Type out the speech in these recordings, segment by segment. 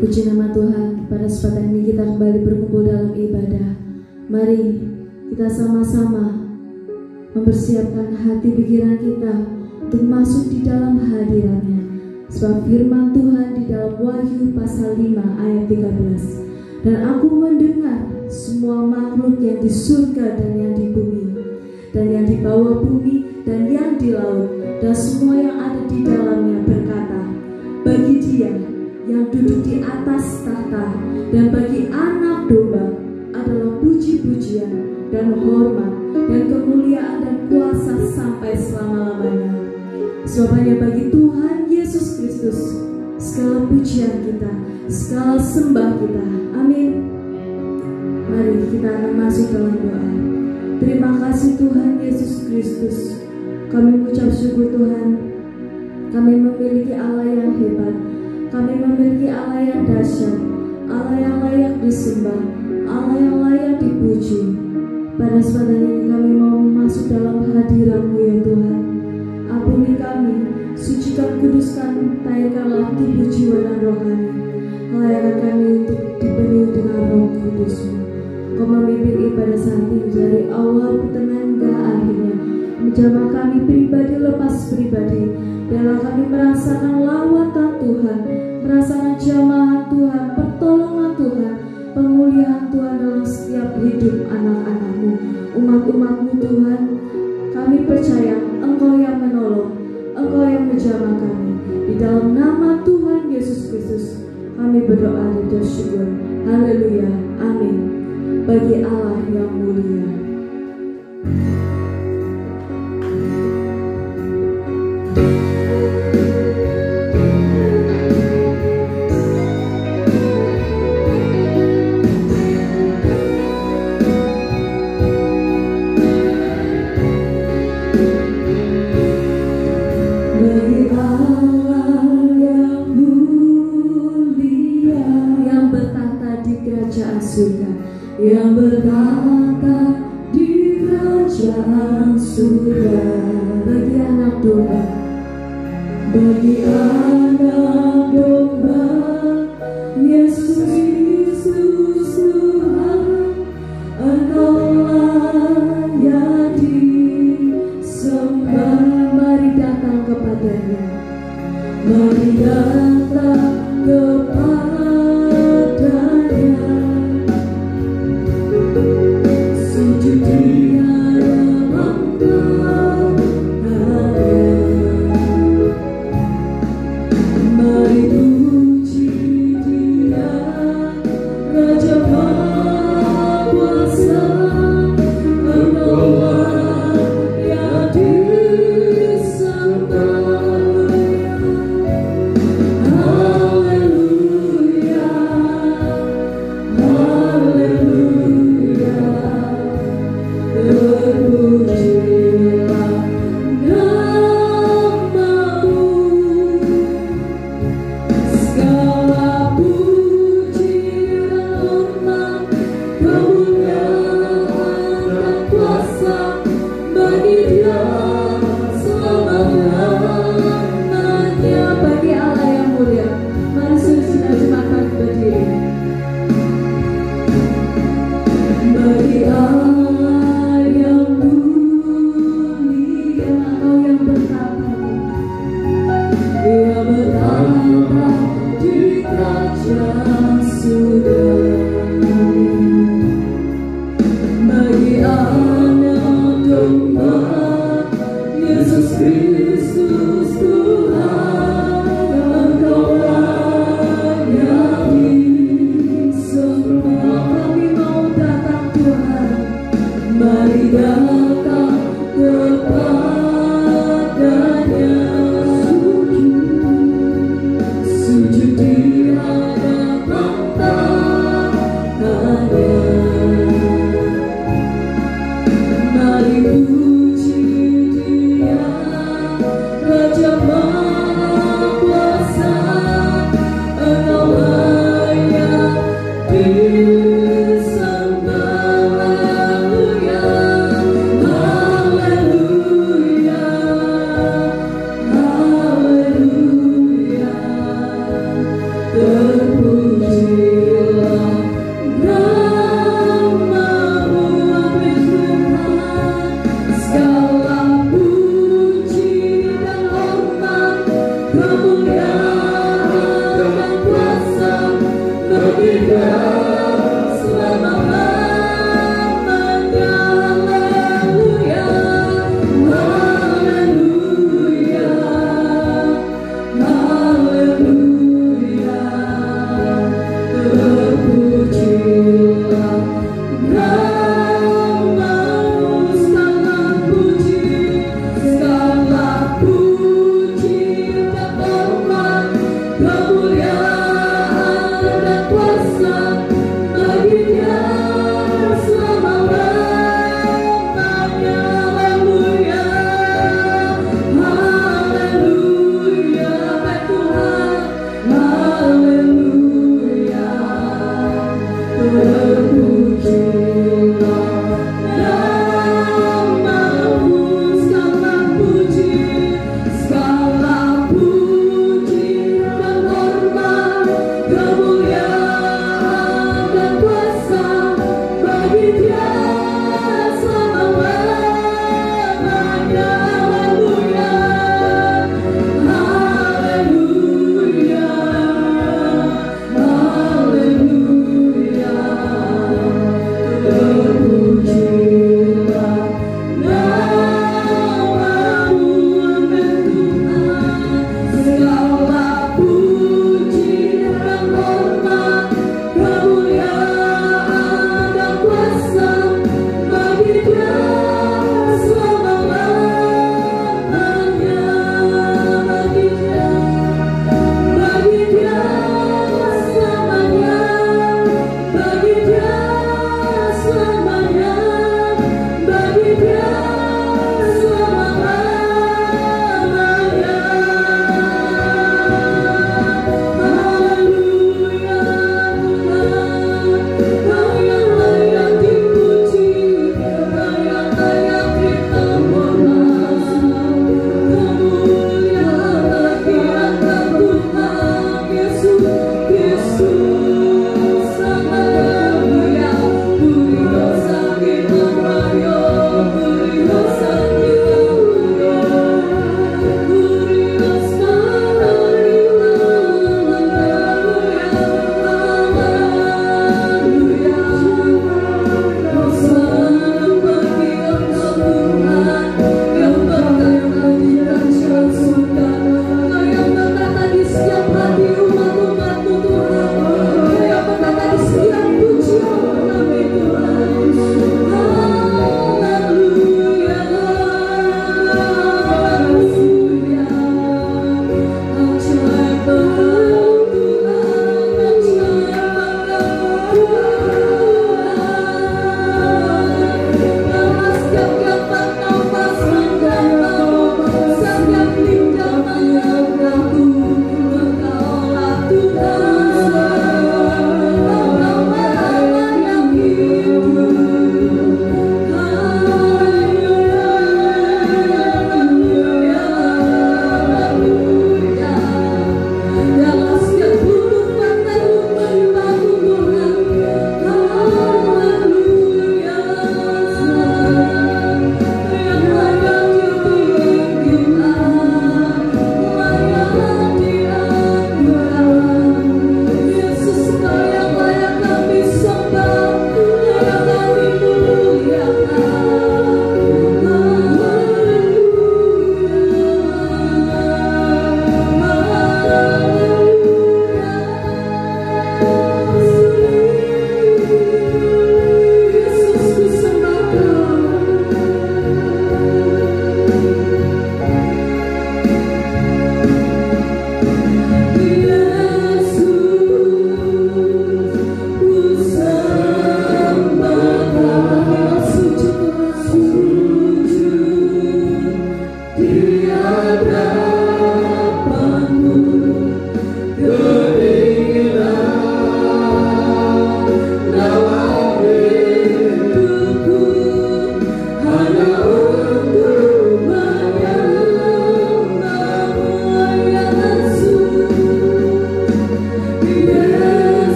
Puji nama Tuhan, pada kesempatan ini kita kembali berkumpul dalam ibadah. Mari kita sama-sama mempersiapkan hati pikiran kita untuk masuk di dalam hadirat-Nya. Sebab firman Tuhan di dalam Wahyu pasal 5 ayat 13. Dan aku mendengar semua makhluk yang di surga dan yang di bumi, dan yang di bawah bumi dan yang di laut, dan semua yang ada di dalamnya berkata, bagi Dia yang duduk di atas tahta dan bagi Anak Domba adalah puji-pujian dan hormat dan kemuliaan dan kuasa sampai selama-lamanya. Sebab hanya bagi Tuhan Yesus Kristus segala pujian kita, segala sembah kita. Amin. Mari kita akan masuk dalam doa. Terima kasih Tuhan Yesus Kristus. Kami mengucap syukur Tuhan, kami memiliki Allah yang hebat, kami memiliki Allah yang dahsyat, Allah yang layak disembah, Allah yang layak dipuji. Pada kesempatan ini kami mau masuk dalam hadirat-Mu ya Tuhan. Ampuni kami, sucikan, kuduskan, tahirkanlah tubuh, jiwa dan roh kami. Layakkan kami untuk dipenuhi dengan Roh Kudus-Mu. Kau memimpin ibadah saat ini dari awal pertengahan hingga akhirnya. Menjamah kami pribadi lepas pribadi. Biarlah kami merasakan lawatan Tuhan, merasakan jamahan Tuhan, pertolongan Tuhan, pemulihan Tuhan dalam setiap hidup anak-anak-Mu, umat-umat-Mu Tuhan. Kami percaya Engkau yang menolong, Engkau yang menjamah kami. Di dalam nama Tuhan Yesus Kristus kami berdoa dan bersyukur. Haleluya, amin. Bagi Allah yang mulia. Yang bertata di kerajaan surga, bagi Anak Domba, bagi Anak Domba, Yesus Kristus Tuhan, Engkau layak disembah. Mari datang kepadanya, mari datang kepadanya. Hallelujah.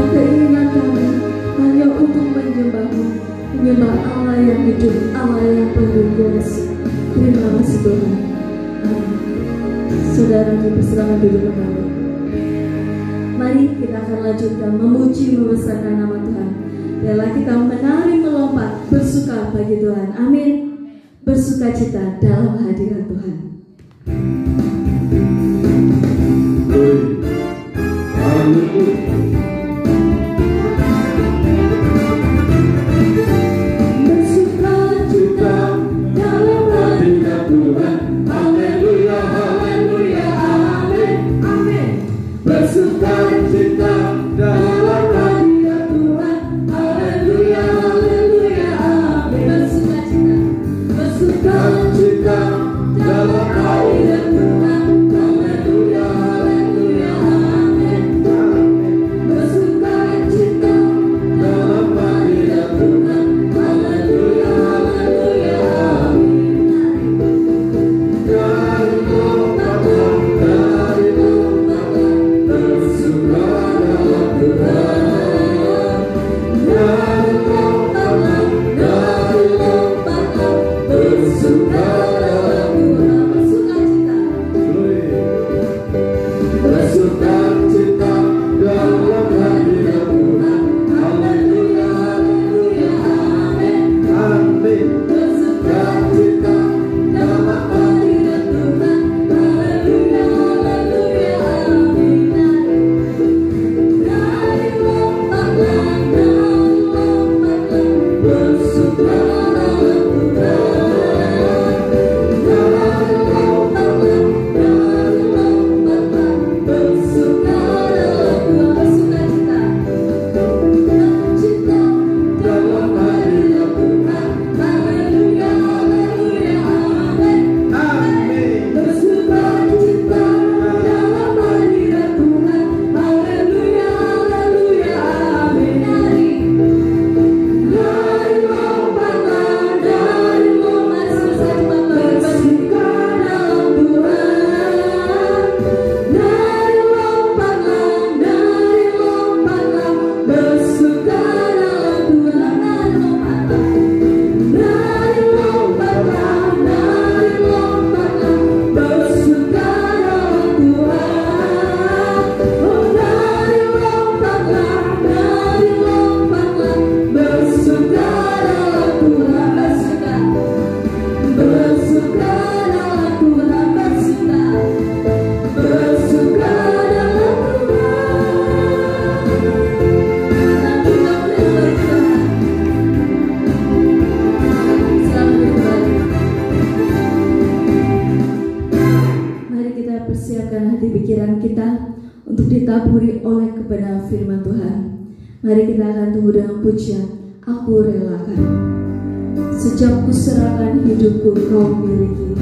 Sebab keinginan kami hanya untuk menyembah-Mu, menyembah Allah yang hidup, Allah yang penuh kuasa. Terima kasih Tuhan. Amin. Saudara dipersilakan duduk kembali. Mari kita akan lanjutkan memuji membesarkan nama Tuhan. Biarlah kita menari melompat bersuka bagi Tuhan. Amin. Bersukacita dalam hadirat Tuhan. Mari kita akan tunggu dengan pujian, aku relakan. Sejak kuserahkan hidupku kau miliki.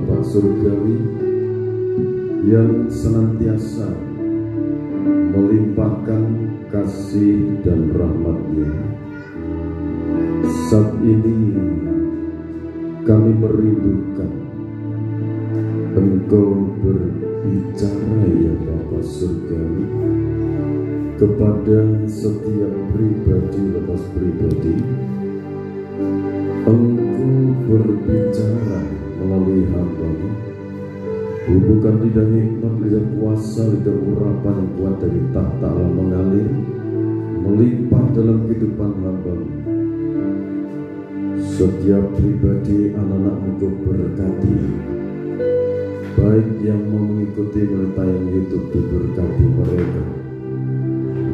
Bapa Surgawi yang senantiasa melimpahkan kasih dan rahmat-Nya. Saat ini kami merindukan Engkau berbicara ya Bapa Surgawi kepada setiap pribadi lepas pribadi. Engkau berbicara melalui hamba-Mu. Hubungkan lidah hikmat, lidah kuasa, lidah urapan yang kuat dari tahta Allah mengalir, melimpah dalam kehidupan hamba-Mu. Setiap pribadi anak-anak-Mu Engkau berkati, baik yang mau mengikuti melalui tayang YouTube, diberkati mereka,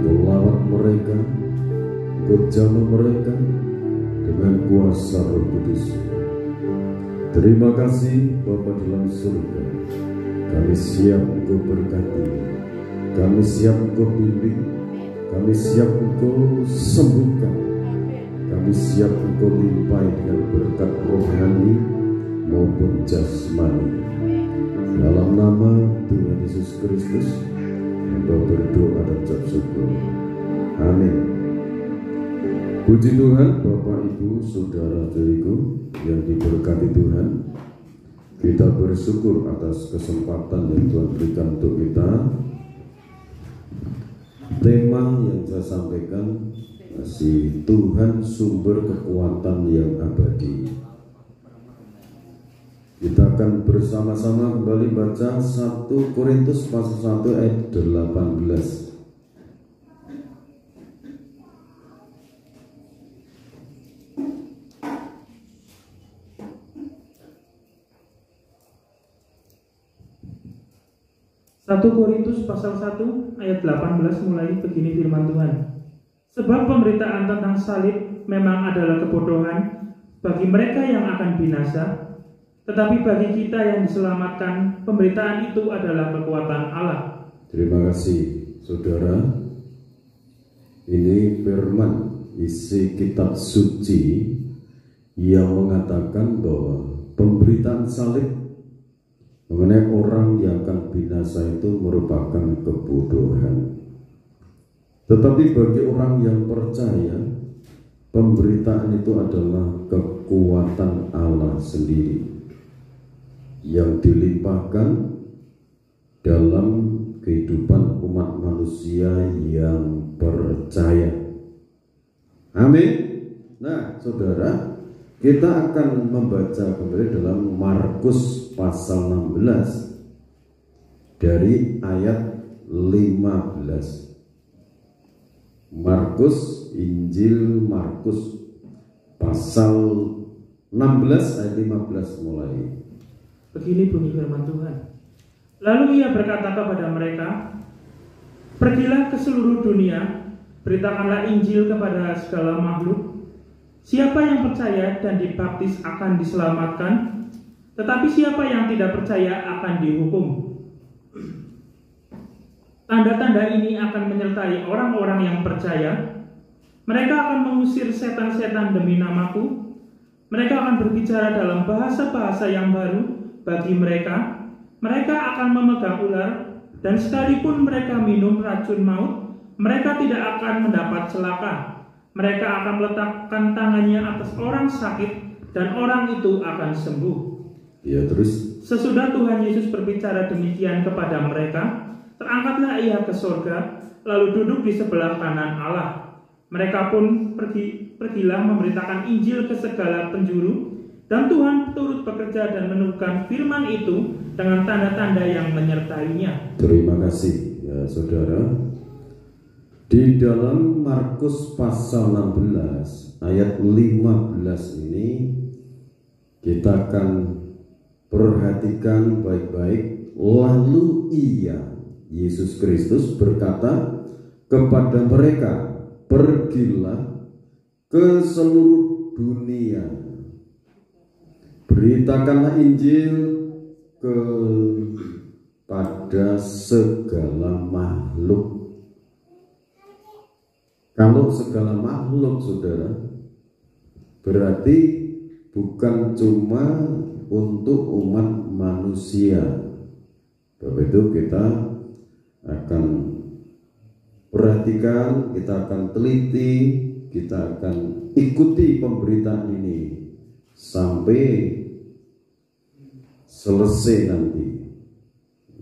melawat mereka, jamah mereka dengan kuasa Roh Kudus. Terima kasih Bapa dalam surga. Kami siap Engkau berkati, kami siap Engkau bimbing, kami siap Engkau sembuhkan, kami siap Engkau limpahi dengan berkat rohani maupun jasmani. Dalam nama Tuhan Yesus Kristus, Hamba berdoa dan ucap syukur. Amin. Puji Tuhan, Bapak, Ibu, Saudara-saudariku yang diberkati Tuhan. Kita bersyukur atas kesempatan yang Tuhan berikan untuk kita. Tema yang saya sampaikan masih Tuhan sumber kekuatan yang abadi. Kita akan bersama-sama kembali baca 1 Korintus pasal 1 ayat 18. 1 Korintus pasal 1 ayat 18 mulai begini firman Tuhan. Sebab pemberitaan tentang salib memang adalah kebodohan bagi mereka yang akan binasa, tetapi bagi kita yang diselamatkan, pemberitaan itu adalah kekuatan Allah. Terima kasih, saudara. Ini firman isi kitab suci yang mengatakan bahwa pemberitaan salib mengenai orang yang akan binasa itu merupakan kebodohan. Tetapi bagi orang yang percaya, pemberitaan itu adalah kekuatan Allah sendiri yang dilimpahkan dalam kehidupan umat manusia yang percaya. Amin. Nah, saudara, kita akan membaca kembali dalam Markus pasal 16 dari ayat 15. Injil Markus pasal 16 ayat 15 mulai. Begini bunyi firman Tuhan. Lalu ia berkata kepada mereka, pergilah ke seluruh dunia, beritakanlah Injil kepada segala makhluk. Siapa yang percaya dan dibaptis akan diselamatkan, tetapi siapa yang tidak percaya akan dihukum. Tanda-tanda ini akan menyertai orang-orang yang percaya. Mereka akan mengusir setan-setan demi namaku. Mereka akan berbicara dalam bahasa-bahasa yang baru bagi mereka. Mereka akan memegang ular, dan sekalipun mereka minum racun maut, mereka tidak akan mendapat celaka. Mereka akan meletakkan tangannya atas orang sakit, dan orang itu akan sembuh. Ya, terus. Sesudah Tuhan Yesus berbicara demikian kepada mereka, terangkatlah ia ke sorga, lalu duduk di sebelah kanan Allah. Mereka pun pergilah memberitakan Injil ke segala penjuru, dan Tuhan turut bekerja dan meneguhkan firman itu dengan tanda-tanda yang menyertainya. Terima kasih, ya saudara. Di dalam Markus pasal 16 ayat 15 ini kita akan perhatikan baik-baik. Lalu ia, Yesus Kristus, berkata kepada mereka, pergilah ke seluruh dunia, beritakanlah Injil kepada segala makhluk. Kalau segala makhluk, saudara, berarti bukan cuma untuk umat manusia. Bapak itu kita akan perhatikan, kita akan teliti, kita akan ikuti pemberitaan ini sampai selesai nanti.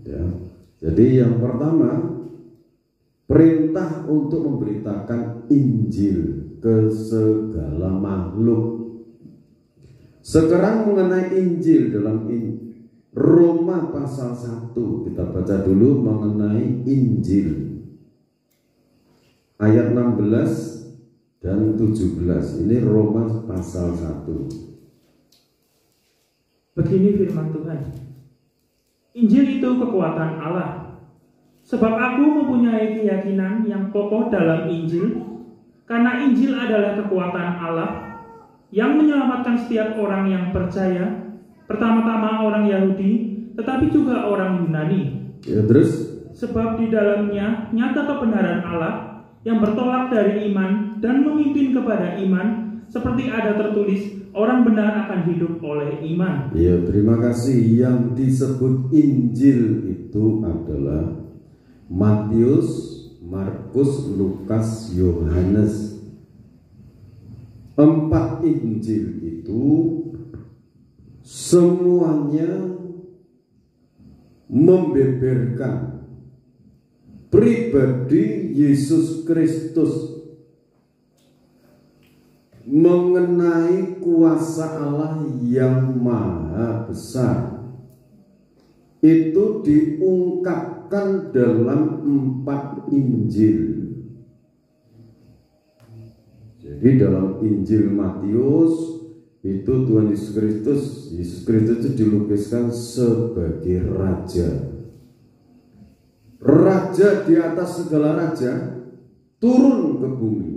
Ya. Jadi yang pertama, perintah untuk memberitakan Injil ke segala makhluk. Sekarang mengenai Injil dalam Roma pasal 1, kita baca dulu mengenai Injil ayat 16 dan 17. Ini Roma pasal 1. Begini firman Tuhan. Injil itu kekuatan Allah. Sebab aku mempunyai keyakinan yang kokoh dalam Injil, karena Injil adalah kekuatan Allah yang menyelamatkan setiap orang yang percaya, pertama-tama orang Yahudi, tetapi juga orang Yunani. Ya, terus? Sebab di dalamnya nyata kebenaran Allah yang bertolak dari iman dan memimpin kepada iman, seperti ada tertulis, orang benar akan hidup oleh iman. Ya, terima kasih. Yang disebut Injil itu adalah Matius, Markus, Lukas, Yohanes. 4 Injil itu semuanya membeberkan pribadi Yesus Kristus, mengenai kuasa Allah yang maha besar. Itu diungkapkan dalam 4 Injil. Jadi dalam Injil Matius itu Tuhan Yesus Kristus itu dilukiskan sebagai raja. Raja di atas segala raja turun ke bumi.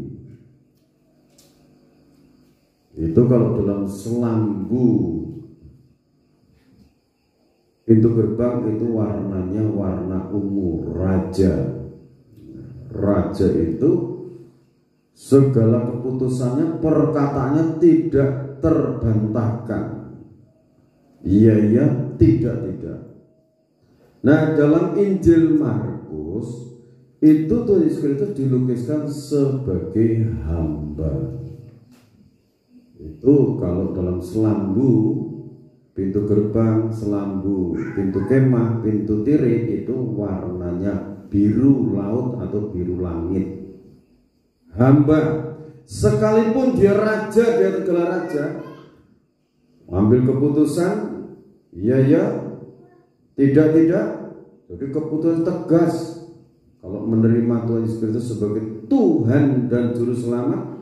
Itu kalau dalam selambu pintu gerbang itu warnanya warna ungu, raja. Raja itu segala keputusannya, perkataannya tidak terbantahkan. Iya, tidak. Nah, dalam Injil Markus itu Tuhan Yesus Kristus dilukiskan sebagai hamba. Itu kalau dalam selambu, pintu gerbang, selambu, pintu kemah, pintu tirai itu warnanya biru laut atau biru langit. Hamba, sekalipun dia raja, dia segala raja, ambil keputusan, iya, tidak. Jadi keputusan tegas. Kalau menerima Tuhan Yesus Kristus sebagai Tuhan dan Juru Selamat,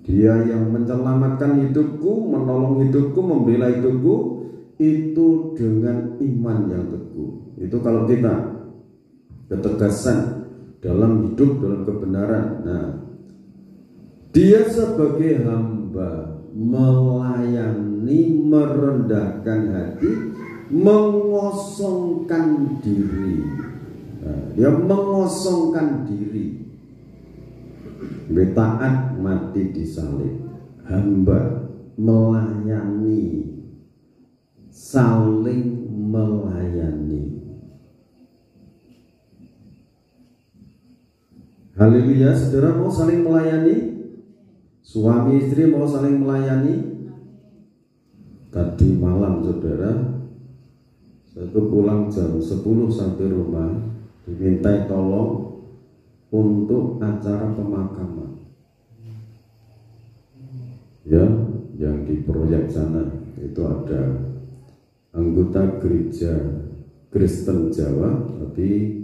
Dia yang menyelamatkan hidupku, menolong hidupku, membela hidupku, itu dengan iman yang teguh. Itu kalau kita ketegasan dalam hidup, dalam kebenaran. Nah, dia sebagai hamba melayani, merendahkan hati, mengosongkan diri. Nah, dia mengosongkan diri, taat mati di salib. Hamba melayani, saling melayani. Haleluya, saudara mau saling melayani? Suami istri mau saling melayani? Tadi malam saudara, saya pulang jam 10 sampai rumah, dimintai tolong untuk acara pemakaman. Ya, yang di proyek sana itu ada anggota gereja Kristen Jawa, tapi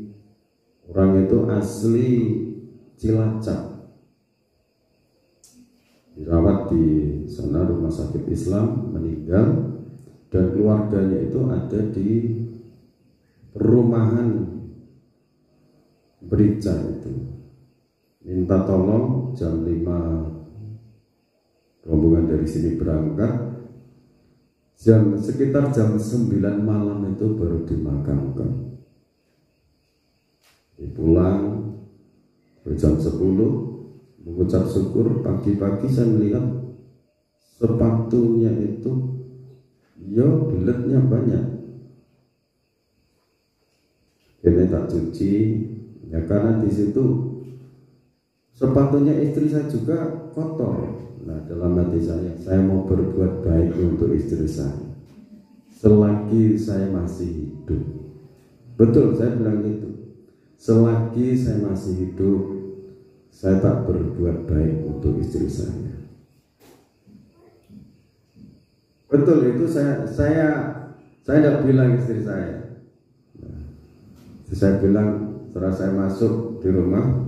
orang itu asli Cilacap, dirawat di sana rumah sakit Islam, meninggal, dan keluarganya itu ada di perumahan Berica itu. Minta tolong jam 5 rombongan dari sini berangkat, sekitar jam 9 malam itu baru dimakamkan. Pulang jam 10 mengucap syukur. Pagi-pagi saya melihat sepatunya itu Yo beletnya banyak. Ini tak cuci, ya karena di situ sepatunya istri saya juga kotor. Nah dalam hati saya mau berbuat baik untuk istri saya selagi saya masih hidup. Betul, saya bilang gitu. Selagi saya masih hidup, saya tak berbuat baik untuk istri saya. Betul, itu saya tidak bilang istri saya. Nah, saya bilang setelah saya masuk di rumah,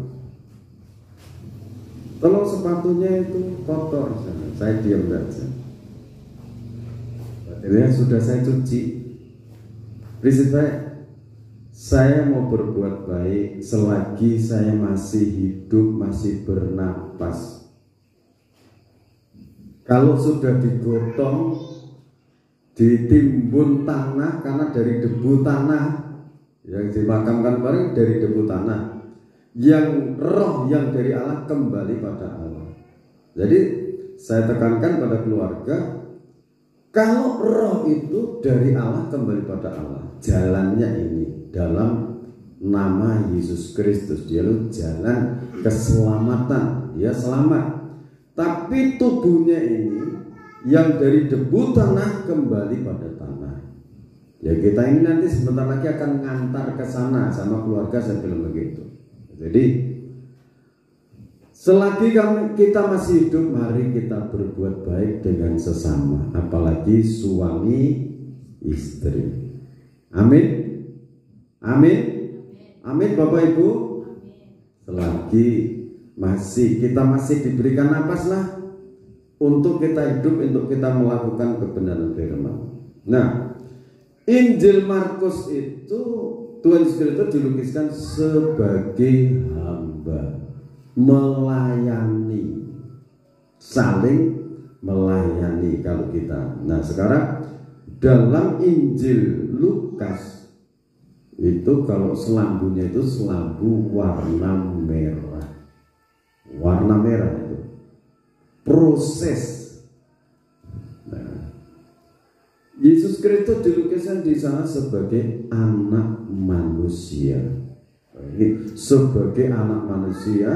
tolong sepatunya itu kotor. Saya diam saja. Akhirnya sudah saya cuci. Prinsip saya mau berbuat baik selagi saya masih hidup, masih bernapas. Kalau sudah digotong, ditimbun tanah, karena dari debu tanah yang dimakamkan kemarin dari debu tanah, yang roh yang dari Allah kembali pada Allah. Jadi saya tekankan pada keluarga, kalau roh itu dari Allah kembali pada Allah, jalannya ini dalam nama Yesus Kristus, dia jalan keselamatan, dia selamat. Tapi tubuhnya ini yang dari debu tanah kembali pada tanah. Ya kita ini nanti sebentar lagi akan ngantar ke sana sama keluarga, saya bilang begitu. Jadi selagi kita masih hidup, mari kita berbuat baik dengan sesama, apalagi suami istri. Amin. Amin. Amin Bapak Ibu. Selagi kita masih diberikan napas lah untuk kita hidup, untuk kita melakukan kebenaran firman. Nah, Injil Markus itu Tuhan Yesus Kristus dilukiskan sebagai hamba, melayani, saling melayani kalau kita. Nah sekarang dalam Injil Lukas itu kalau selambunya itu selambu warna merah. Warna merah itu proses. Nah, Yesus Kristus dilukiskan di sana sebagai anak manusia. Ini sebagai anak manusia,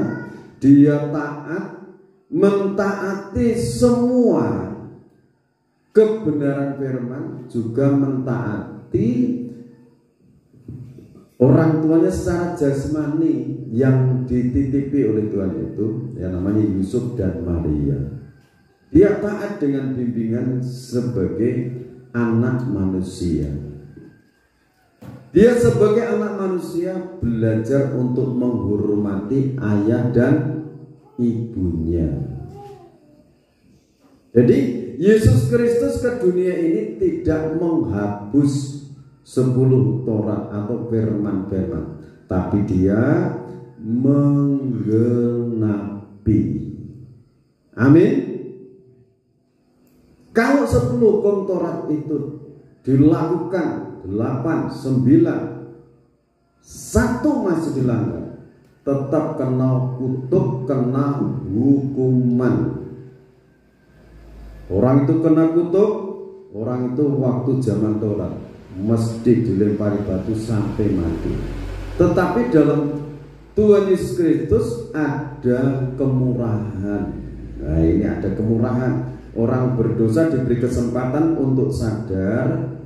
dia taat, mentaati semua kebenaran firman, juga mentaati orang tuanya secara jasmani yang dititipi oleh Tuhan itu, yang namanya Yusuf dan Maria. Dia taat dengan bimbingan sebagai anak manusia. Dia sebagai anak manusia belajar untuk menghormati ayah dan ibunya. Jadi Yesus Kristus ke dunia ini tidak menghapus 10 Taurat atau firman-firman, tapi dia menggenapi. Amin. Kalau 10 hukum Taurat itu dilakukan 8, 9, 1 masih dilanggar, tetap kena kutuk, kena hukuman. Orang itu kena kutuk, orang itu waktu zaman Taurat mesti dilempari batu sampai mati. Tetapi dalam Tuhan Yesus Kristus ada kemurahan. Nah ini ada kemurahan. Orang berdosa diberi kesempatan untuk sadar,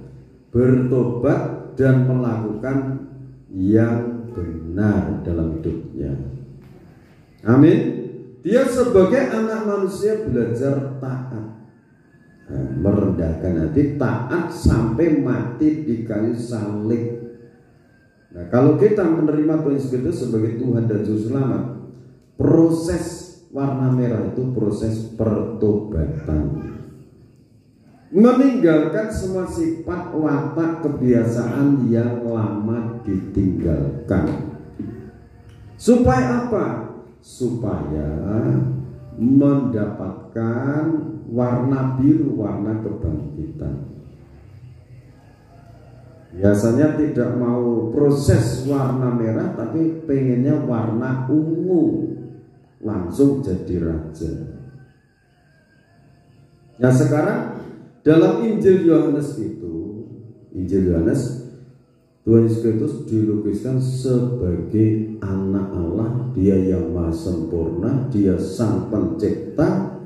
bertobat, dan melakukan yang benar dalam hidupnya. Amin. Dia sebagai anak manusia belajar taat, merendahkan hati, taat sampai mati di kayu salib. Nah, kalau kita menerima Tuhan Yesus Kristus sebagai Tuhan dan Juru Selamat, proses warna merah itu proses pertobatan. Meninggalkan semua sifat, watak, kebiasaan yang lama ditinggalkan. Supaya apa? Supaya mendapatkan warna biru, warna kebangkitan. Biasanya tidak mau proses warna merah, tapi pengennya warna ungu, langsung jadi raja. Nah sekarang Dalam Injil Yohanes itu, Injil Yohanes, Tuhan Yesus Kristus dilukiskan sebagai anak Allah, dia yang maha sempurna, dia sang pencipta.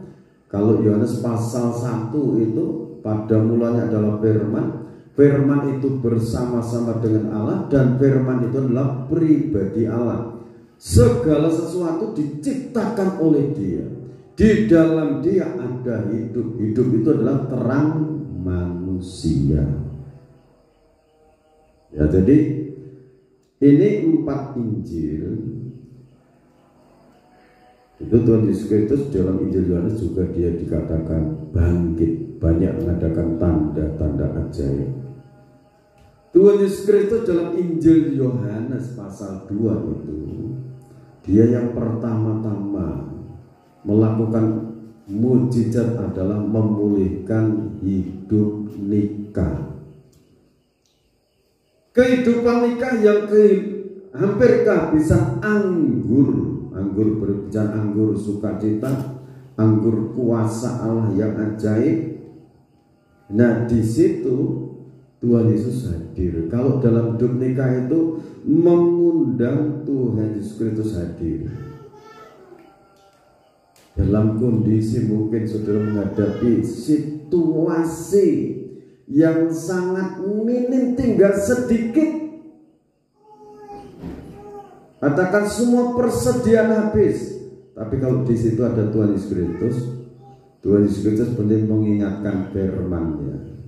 Kalau Yohanes pasal 1 itu, pada mulanya adalah firman, firman itu bersama-sama dengan Allah, dan firman itu adalah pribadi Allah. Segala sesuatu diciptakan oleh dia, di dalam dia ada hidup, hidup itu adalah terang manusia. Ya, jadi ini 4 Injil itu Tuhan Yesus Kristus dalam Injil Yohanes juga dia dikatakan bangkit, banyak mengadakan tanda-tanda ajaib. Tuhan Yesus Kristus dalam Injil Yohanes pasal 2 itu dia yang pertama-tama melakukan mujizat adalah memulihkan hidup nikah. Kehidupan nikah yang hampir kehabisan anggur berbicara anggur sukacita, anggur kuasa Allah yang ajaib. Nah, di situ Tuhan Yesus hadir. Kalau dalam hidup nikah itu mengundang Tuhan Yesus Kristus hadir. Dalam kondisi mungkin saudara menghadapi situasi yang sangat minim, tinggal sedikit, katakan semua persediaan habis, tapi kalau di situ ada Tuhan Yesus Kristus, Tuhan Yesus Kristus penting mengingatkan firman-Nya,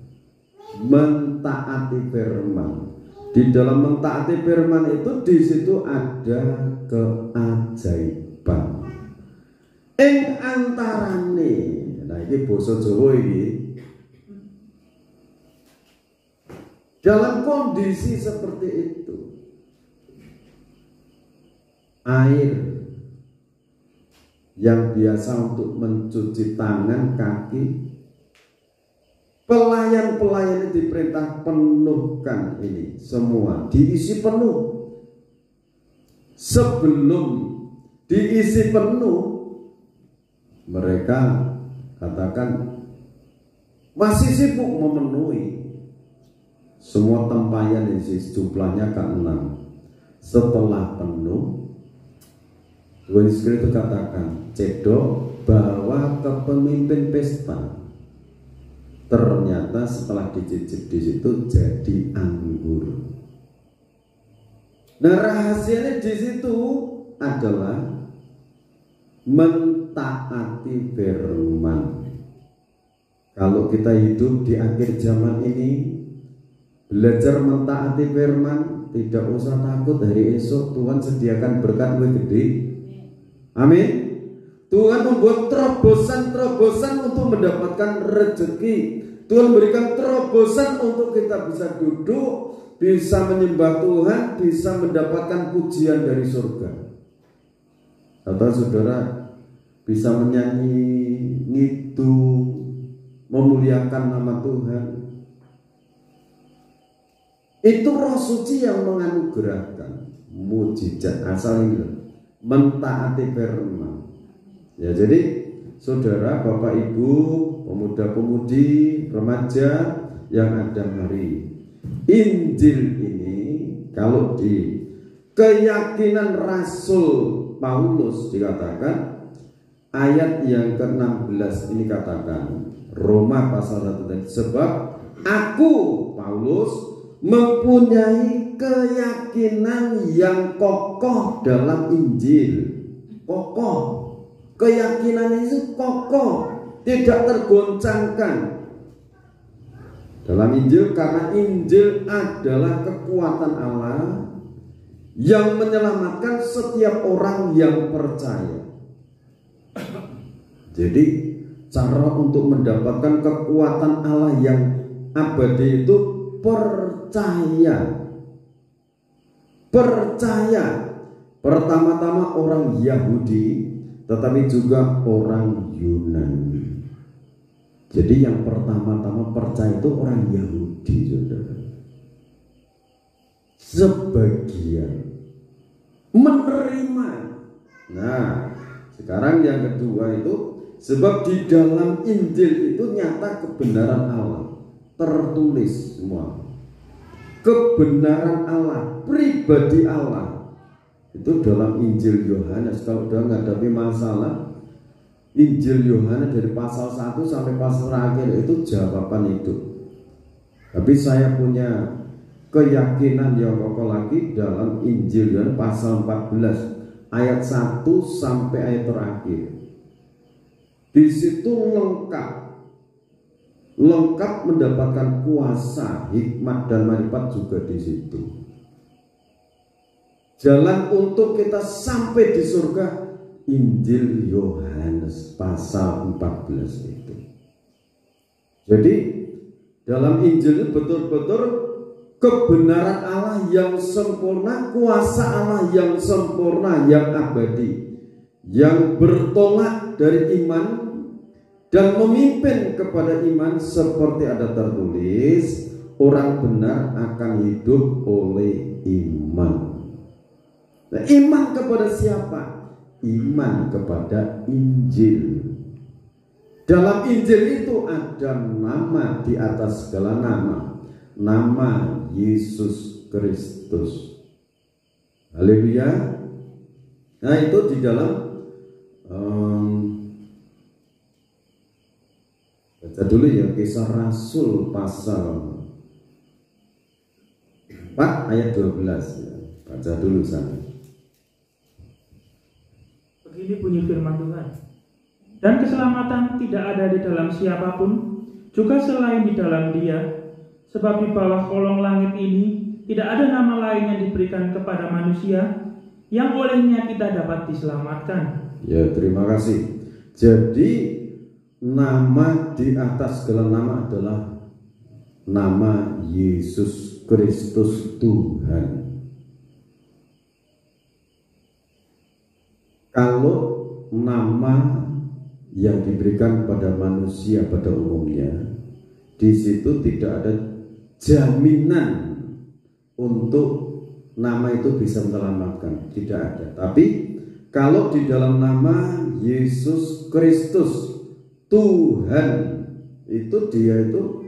mentaati firman. Di dalam mentaati firman itu di situ ada keajaiban. Ing antarane, nah ini basa Jawa ini. Dalam kondisi seperti itu, air yang biasa untuk mencuci tangan, kaki, pelayan-pelayan diperintah penuhkan ini semua, diisi penuh. Sebelum diisi penuh, mereka katakan masih sibuk memenuhi. Semua tempayan isi jumlahnya ke-6. Setelah penuh, Tuhan Yesus itu katakan, cedok bawa ke pemimpin pesta. Ternyata setelah dicicip di situ jadi anggur. Nah, rahasianya di situ adalah mentaati firman. Kalau kita hidup di akhir zaman ini, belajar mentaati firman, tidak usah takut hari esok Tuhan sediakan berkat lebih gede. Amin. Tuhan membuat terobosan-terobosan untuk mendapatkan rezeki. Tuhan berikan terobosan untuk kita bisa duduk, bisa menyembah Tuhan, bisa mendapatkan pujian dari surga. Atau saudara bisa menyanyi, ngidu, memuliakan nama Tuhan. Itu Roh Suci yang menganugerahkan mujizat asal ini, mentaati firman. Ya, jadi saudara, Bapak Ibu, pemuda-pemudi, remaja yang ada hari, Injil ini kalau di keyakinan Rasul Paulus dikatakan, ayat yang ke-16 ini katakan, Roma pasal 1, sebab aku Paulus mempunyai keyakinan yang kokoh dalam Injil. Kokoh, keyakinan itu kokoh, tidak tergoncangkan dalam Injil, karena Injil adalah kekuatan Allah yang menyelamatkan setiap orang yang percaya. Jadi cara untuk mendapatkan kekuatan Allah yang abadi itu percaya. Pertama-tama orang Yahudi, tetapi juga orang Yunani. Jadi yang pertama-tama percaya itu orang Yahudi, saudara. Sebagian menerima. Nah, sekarang yang kedua itu Sebab di dalam Injil itu nyata kebenaran Allah, tertulis semua. Kebenaran Allah, pribadi Allah itu dalam Injil Yohanes. Kalau udah menghadapi masalah, Injil Yohanes dari pasal 1 sampai pasal terakhir itu jawaban hidup. Tapi saya punya keyakinan yang kokoh lagi dalam Injil Yohanes pasal 14 ayat 1 sampai ayat terakhir. Di situ lengkap mendapatkan kuasa, hikmat dan marifat juga di situ. Jalan untuk kita sampai di surga, Injil Yohanes pasal 14 itu. Jadi dalam Injil itu betul-betul kebenaran Allah yang sempurna, kuasa Allah yang sempurna, yang abadi, yang bertolak dari iman dan memimpin kepada iman, seperti ada tertulis, orang benar akan hidup oleh iman. Nah, iman kepada siapa? Iman kepada Injil. Dalam Injil itu ada nama di atas segala nama, nama Yesus Kristus. Haleluya. Nah, itu di dalam baca dulu ya, Kisah Rasul pasal 4 ayat 12 ya. Baca dulu sana. Begini bunyi firman Tuhan. Dan keselamatan tidak ada di dalam siapapun, juga selain di dalam Dia, sebab di bawah kolong langit ini tidak ada nama lain yang diberikan kepada manusia yang olehnya kita dapat diselamatkan. Ya, terima kasih. Jadi nama di atas segala nama adalah nama Yesus Kristus Tuhan. Kalau nama yang diberikan pada manusia pada umumnya, di situ tidak ada jaminan untuk nama itu bisa menyelamatkan, tidak ada. Tapi kalau di dalam nama Yesus Kristus Tuhan, itu dia itu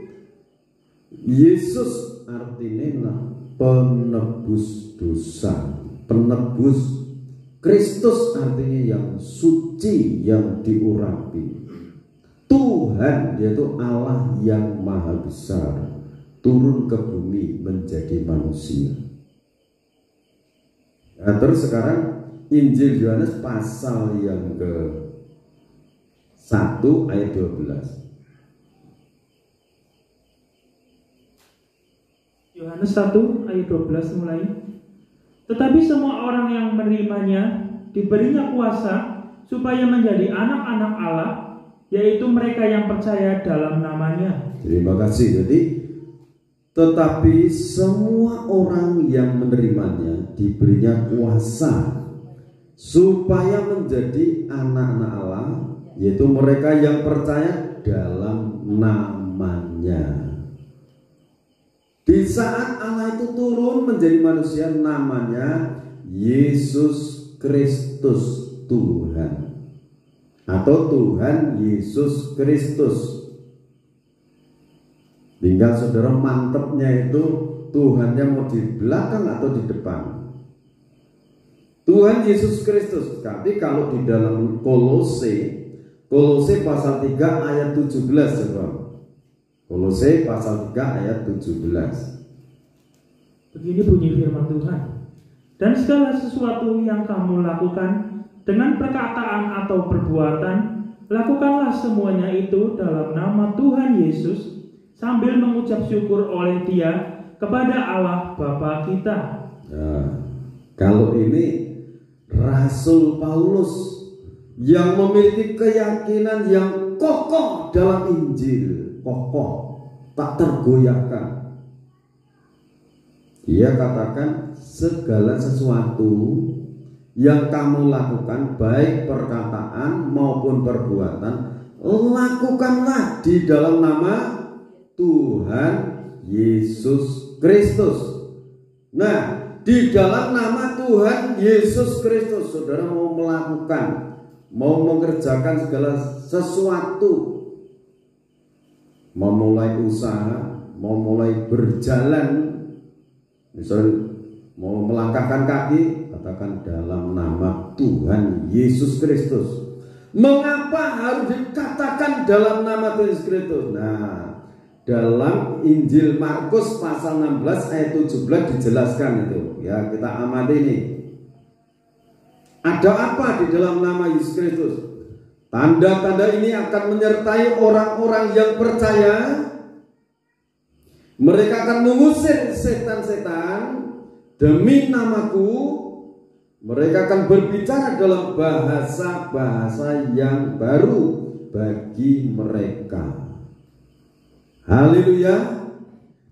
Yesus artinya penebus dosa, penebus. Kristus artinya yang suci, yang diurapi. Tuhan yaitu Allah yang maha besar, turun ke bumi menjadi manusia. Nah, terus sekarang Injil Yohanes pasal yang ke 1 ayat 12. Yohanes 1 ayat 12 mulai. Tetapi semua orang yang menerimanya diberinya kuasa supaya menjadi anak-anak Allah, yaitu mereka yang percaya dalam namanya. Terima kasih. Jadi tetapi semua orang yang menerimanya diberinya kuasa supaya menjadi anak-anak Allah, yaitu mereka yang percaya dalam namanya. Di saat Allah itu turun menjadi manusia, namanya Yesus Kristus Tuhan, atau Tuhan Yesus Kristus. Tinggal saudara mantepnya itu Tuhannya mau di belakang atau di depan. Tuhan Yesus Kristus. Tapi kalau di dalam Kolose pasal 3 ayat 17 saudara. Kolose pasal 3 ayat 17. Begini bunyi firman Tuhan. Dan segala sesuatu yang kamu lakukan dengan perkataan atau perbuatan, lakukanlah semuanya itu dalam nama Tuhan Yesus, sambil mengucap syukur oleh Dia kepada Allah Bapa kita. Nah, kalau ini Rasul Paulus yang memiliki keyakinan yang kokoh dalam Injil, kokoh, tak tergoyahkan. Dia katakan segala sesuatu yang kamu lakukan, baik perkataan maupun perbuatan, lakukanlah di dalam nama Tuhan Yesus Kristus. Nah, di dalam nama Tuhan Yesus Kristus, saudara mau melakukan mau mengerjakan segala sesuatu, mau mulai usaha, mau mulai berjalan, misalnya mau melangkahkan kaki, katakan dalam nama Tuhan Yesus Kristus. Mengapa harus dikatakan dalam nama Tuhan Yesus Kristus? Nah, dalam Injil Markus pasal 16 ayat 17 dijelaskan itu. Ya, kita amati ini. Ada apa di dalam nama Yesus Kristus? Tanda-tanda ini akan menyertai orang-orang yang percaya. Mereka akan mengusir setan-setan demi namaku. Mereka akan berbicara dalam bahasa-bahasa yang baru bagi mereka. Haleluya.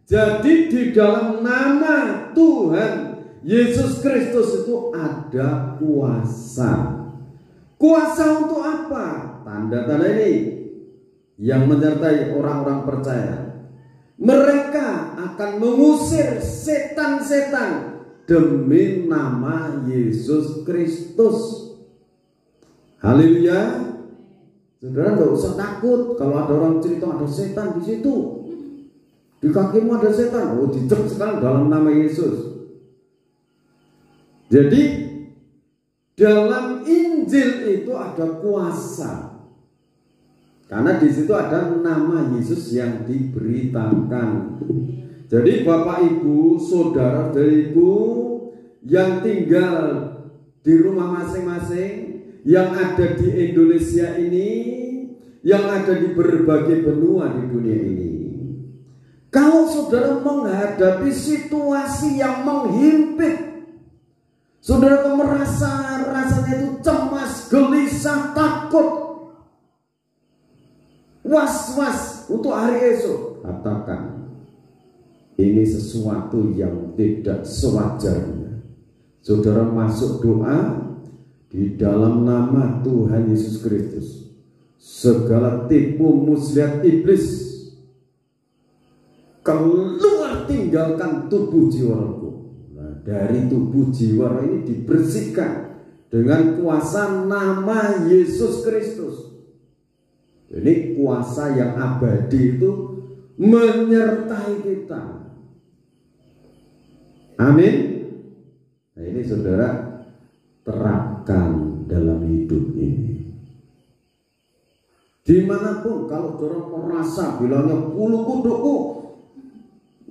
Jadi di dalam nama Tuhan Yesus Kristus itu ada kuasa. Kuasa untuk apa? Tanda-tanda ini yang menyertai orang-orang percaya. Mereka akan mengusir setan-setan demi nama Yesus Kristus. Haleluya. Saudara nggak usah takut kalau ada orang cerita ada setan di situ. Di kakimu ada setan. Oh, dicek sekarang dalam nama Yesus. Jadi dalam Injil itu ada kuasa. Karena di situ ada nama Yesus yang diberitakan. Jadi Bapak Ibu, saudara-saudariku yang tinggal di rumah masing-masing, yang ada di Indonesia ini, yang ada di berbagai benua di dunia ini. Kalau saudara menghadapi situasi yang menghimpit, saudara merasa rasanya itu cemas, gelisah, takut, was-was untuk hari esok, katakan ini sesuatu yang tidak sewajarnya. Saudara masuk doa di dalam nama Tuhan Yesus Kristus. Segala tipu muslihat iblis keluar, tinggalkan tubuh jiwaku. Nah, dari tubuh jiwa ini dibersihkan dengan kuasa nama Yesus Kristus. Jadi kuasa yang abadi itu menyertai kita. Amin. Nah, ini saudara terapkan dalam hidup ini. Dimanapun kalau saudara merasa bilangnya bulu kudukku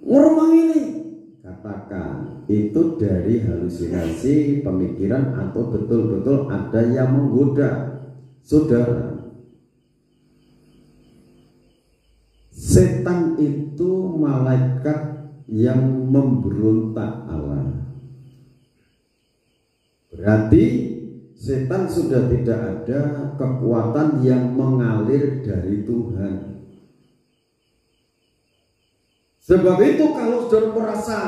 ngurung ini, katakan itu dari halusinasi pemikiran atau betul-betul ada yang menggoda saudara. Setan itu malaikat yang memberontak Allah. Berarti setan sudah tidak ada kekuatan yang mengalir dari Tuhan. Sebab itu kalau saudara merasa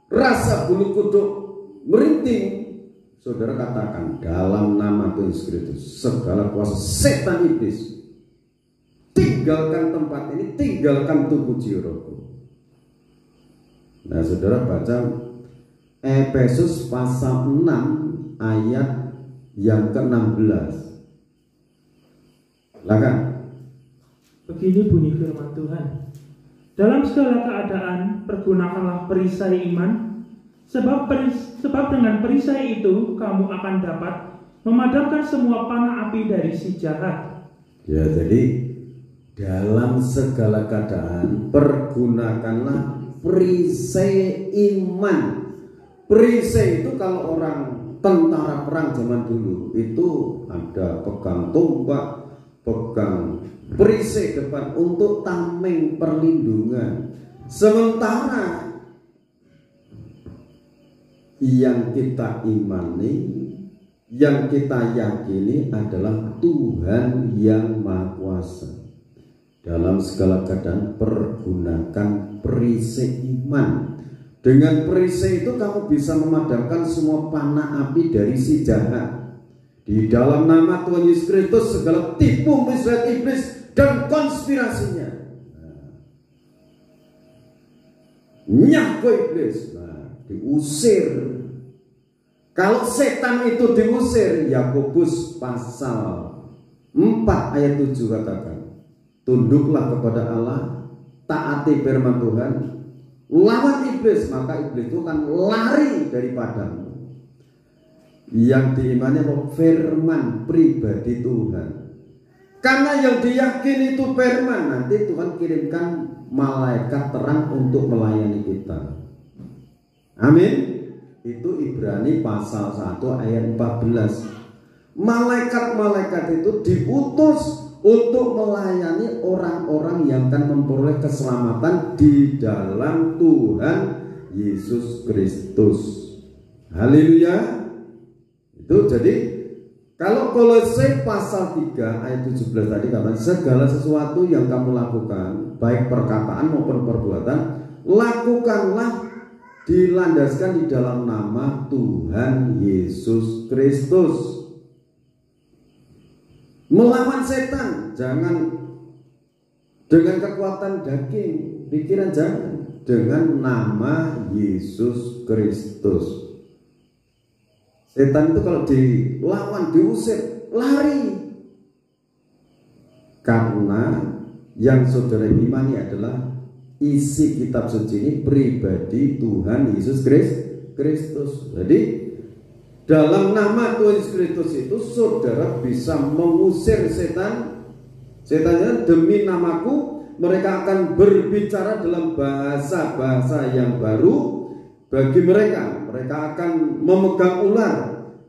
rasa bulu kuduk merintih, saudara katakan dalam nama Tuhan Yesus Kristus, segala kuasa setan iblis, tinggalkan tempat ini, tinggalkan tubuh jiwaku. Nah, saudara baca Efesus pasal 6 ayat yang ke-16. Silakan. Begini bunyi firman Tuhan. Dalam segala keadaan pergunakanlah perisai iman, sebab dengan perisai itu kamu akan dapat memadamkan semua panah api dari si jahat. Ya, jadi dalam segala keadaan pergunakanlah perisai iman. Perisai itu kalau orang tentara perang zaman dulu itu ada pegang tombak, pegang perisai depan untuk tameng perlindungan. Sementara yang kita imani, yang kita yakini adalah Tuhan yang Maha Kuasa. Dalam segala keadaan pergunakan perisai iman. Dengan perisai itu kamu bisa memadamkan semua panah api dari si jahat. Di dalam nama Tuhan Yesus Kristus segala tipu muslihat iblis dan konspirasinya nyaku iblis, diusir Kalau setan itu diusir, Yakobus pasal 4 ayat 7 katakan, tunduklah kepada Allah, taati firman Tuhan, lawan iblis, maka iblis itu akan lari daripadamu. Yang diimani firman pribadi Tuhan. Karena yang diyakini itu firman, nanti Tuhan kirimkan malaikat terang untuk melayani kita. Amin. Itu Ibrani pasal 1 ayat 14. Malaikat-malaikat itu diutus untuk melayani orang-orang yang akan memperoleh keselamatan di dalam Tuhan Yesus Kristus. Haleluya. Itu jadi kalau Kolose pasal 3 ayat 17 tadi katakan, segala sesuatu yang kamu lakukan, baik perkataan maupun perbuatan, lakukanlah dilandaskan di dalam nama Tuhan Yesus Kristus. Melawan setan jangan dengan kekuatan daging, pikiran jangan, dengan nama Yesus Kristus. Setan itu kalau dilawan, diusir, lari. Karena yang saudara imani adalah isi kitab suci ini pribadi Tuhan Yesus Kristus. Jadi dalam nama Tuhan Yesus Kristus itu saudara bisa mengusir setan. Setannya, demi namaku mereka akan berbicara dalam bahasa-bahasa yang baru. Bagi mereka, mereka akan memegang ular,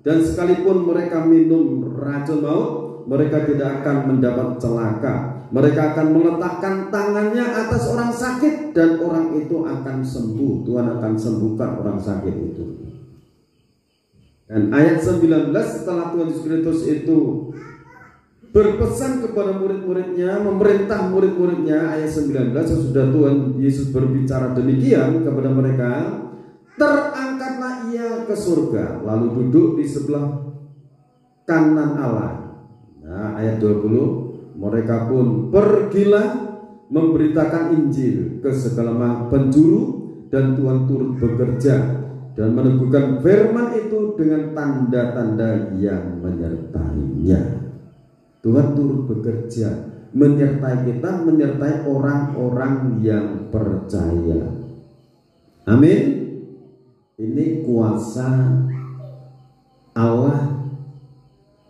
dan sekalipun mereka minum racun maut, mereka tidak akan mendapat celaka. Mereka akan meletakkan tangannya atas orang sakit, dan orang itu akan sembuh. Tuhan akan sembuhkan orang sakit itu. Dan ayat 19, setelah Tuhan Yesus Kristus itu berpesan kepada murid-muridnya, memerintah murid-muridnya, ayat 19, sesudah Tuhan Yesus berbicara demikian kepada mereka, terangkatlah ia ke surga, lalu duduk di sebelah kanan Allah. Nah, ayat 20, mereka pun pergilah memberitakan Injil ke segala penjuru, dan Tuhan turut bekerja dan meneguhkan firman itu dengan tanda-tanda yang menyertainya. Tuhan turut bekerja menyertai kita, menyertai orang-orang yang percaya. Amin. Ini kuasa Allah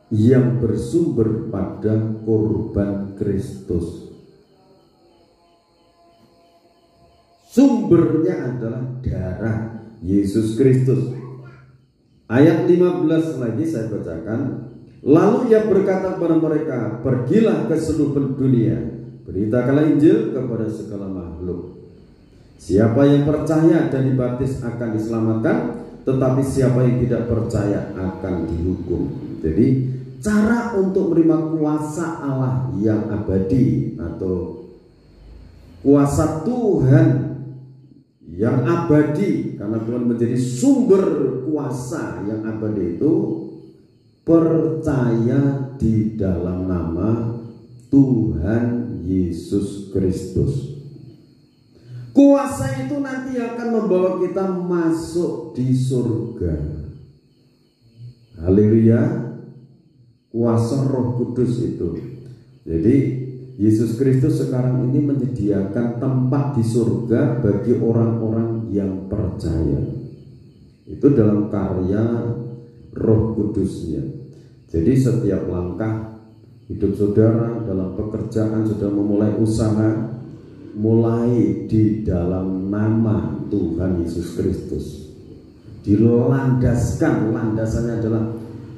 yang bersumber pada korban Kristus. Sumbernya adalah darah Yesus Kristus. Ayat 15 lagi saya bacakan. Lalu ia berkata kepada mereka, pergilah ke seluruh dunia, beritakanlah Injil kepada segala makhluk. Siapa yang percaya dan dibaptis akan diselamatkan, tetapi siapa yang tidak percaya akan dihukum. Jadi cara untuk menerima kuasa Allah yang abadi atau kuasa Tuhan yang abadi, karena Tuhan menjadi sumber kuasa yang abadi itu, percaya di dalam nama Tuhan Yesus Kristus. Kuasa itu nanti akan membawa kita masuk di surga. Haleluya. Kuasa Roh Kudus itu. Jadi Yesus Kristus sekarang ini menyediakan tempat di surga bagi orang-orang yang percaya. Itu dalam karya Roh Kudusnya. Jadi setiap langkah hidup saudara dalam pekerjaan, sudah memulai usaha, mulai di dalam nama Tuhan Yesus Kristus. Dilandaskan, landasannya adalah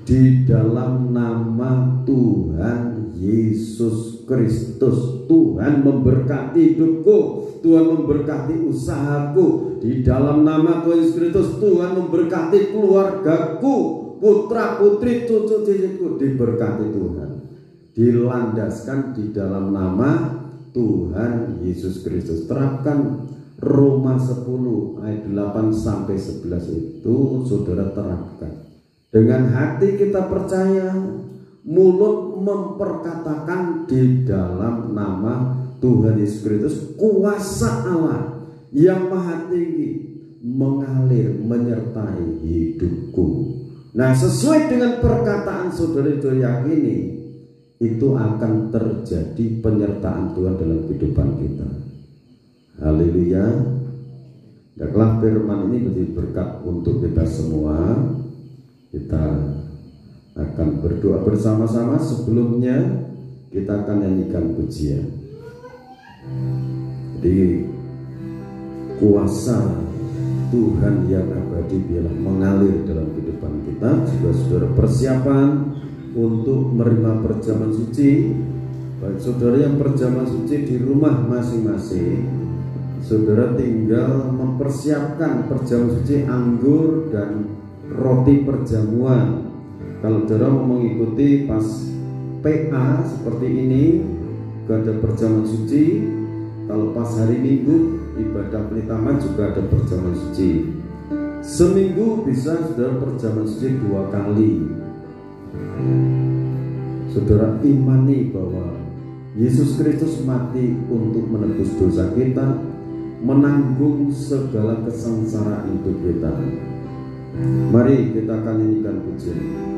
di dalam nama Tuhan Yesus Kristus. Tuhan memberkati hidupku, Tuhan memberkati usahaku. Di dalam nama Tuhan Yesus Kristus, Tuhan memberkati keluargaku, putra putri cucu cucuku diberkati Tuhan. Dilandaskan di dalam nama Tuhan Yesus Kristus. Terapkan Roma 10 ayat 8 sampai 11 itu saudara terapkan. Dengan hati kita percaya, mulut memperkatakan di dalam nama Tuhan Yesus Kristus, kuasa Allah yang maha tinggi mengalir menyertai hidupku. Nah, sesuai dengan perkataan saudara itu yakini, itu akan terjadi penyertaan Tuhan dalam kehidupan kita. Haleluya. Daklah firman ini menjadi berkat untuk kita semua. Kita akan berdoa bersama-sama. Sebelumnya kita akan nyanyikan pujian. Jadi kuasa Tuhan yang abadi biarlah mengalir dalam kehidupan kita. Jika saudara persiapan untuk menerima perjamuan suci, bagi saudara yang perjamuan suci di rumah masing-masing, saudara tinggal mempersiapkan perjamuan suci anggur dan roti perjamuan. Kalau saudara mau mengikuti pas PA seperti ini, juga ada perjamuan suci. Kalau pas hari Minggu ibadah pelitaman juga ada perjamuan suci. Seminggu bisa saudara perjamuan suci 2 kali. Saudara imani bahwa Yesus Kristus mati untuk menebus dosa kita, menanggung segala kesengsaraan hidup kita. Mari kita akan nyanyikan pujian.